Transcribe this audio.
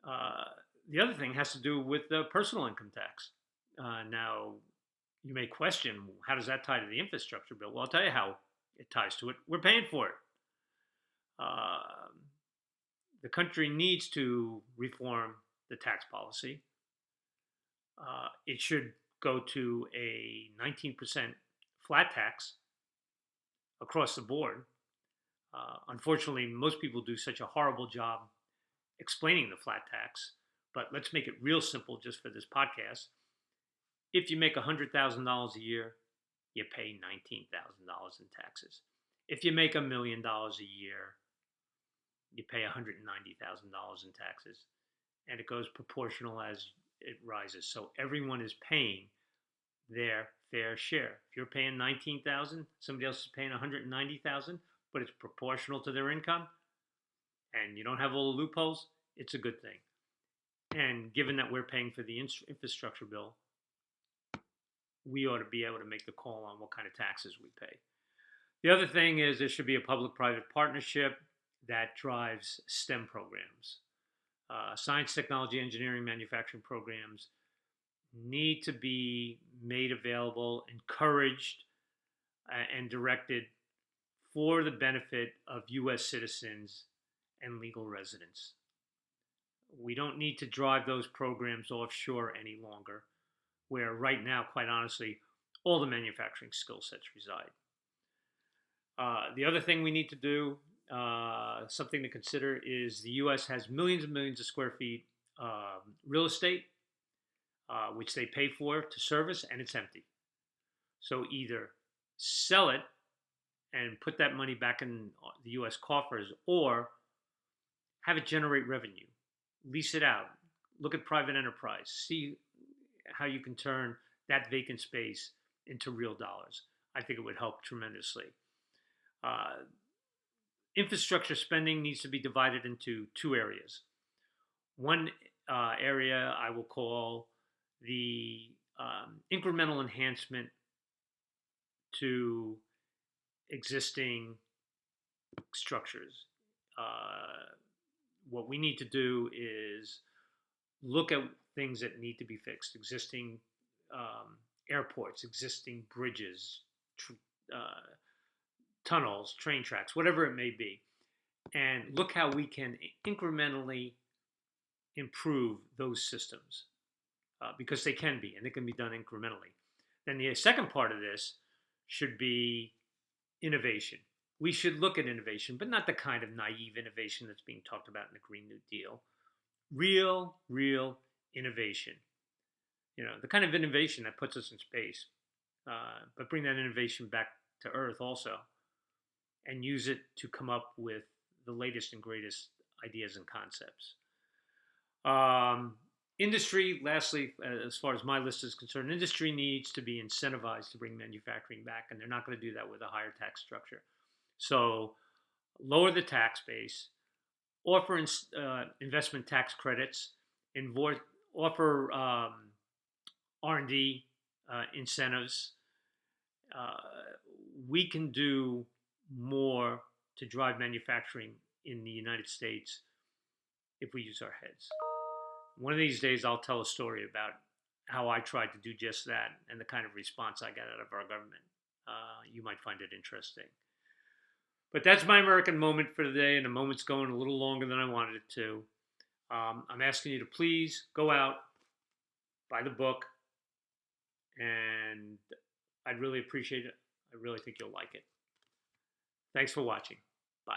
Uh, the other thing has to do with the personal income tax. Now, you may question, how does that tie to the infrastructure bill? Well, I'll tell you how it ties to it. We're paying for it. Uh, the country needs to reform the tax policy. It should go to a 19% flat tax across the board. Unfortunately, most people do such a horrible job explaining the flat tax, but let's make it real simple just for this podcast. If you make $100,000 a year, you pay $19,000 in taxes. If you make $1 million a year, you pay $190,000 in taxes, and it goes proportional as it rises. So everyone is paying their fair share. If you're paying 19,000, somebody else is paying 190,000, but it's proportional to their income, and you don't have all the loopholes, it's a good thing. And given that we're paying for the infrastructure bill, we ought to be able to make the call on what kind of taxes we pay. The other thing is there should be a public-private partnership that drives STEM programs. Science, technology, engineering, manufacturing programs need to be made available, encouraged, and directed for the benefit of U.S. citizens and legal residents. We don't need to drive those programs offshore any longer, where right now, quite honestly, all the manufacturing skill sets reside. The other thing we need to do, something to consider, is the U.S. has millions and millions of square feet real estate, which they pay for to service, and it's empty. So either sell it and put that money back in the U.S. coffers, or have it generate revenue, lease it out, look at private enterprise, see how you can turn that vacant space into real dollars. I think it would help tremendously. Uh, Infrastructure spending needs to be divided into two areas. One area I will call the incremental enhancement to existing structures. What we need to do is look at things that need to be fixed, existing airports, existing bridges, tunnels, train tracks, whatever it may be, and look how we can incrementally improve those systems, because they can be, and they can be done incrementally. Then the second part of this should be innovation. We should look at innovation, but not the kind of naive innovation that's being talked about in the Green New Deal. Real innovation. The kind of innovation that puts us in space, but bring that innovation back to Earth also, and use it to come up with the latest and greatest ideas and concepts. Industry, lastly, as far as my list is concerned, industry needs to be incentivized to bring manufacturing back, and they're not going to do that with a higher tax structure. So lower the tax base, offer investment tax credits, offer R&D incentives. We can do more to drive manufacturing in the United States if we use our heads. One of these days, I'll tell a story about how I tried to do just that and the kind of response I got out of our government. You might find it interesting. But that's my American moment for today, and the moment's going a little longer than I wanted it to. I'm asking you to please go out, buy the book, and I'd really appreciate it. I really think you'll like it. Thanks for watching.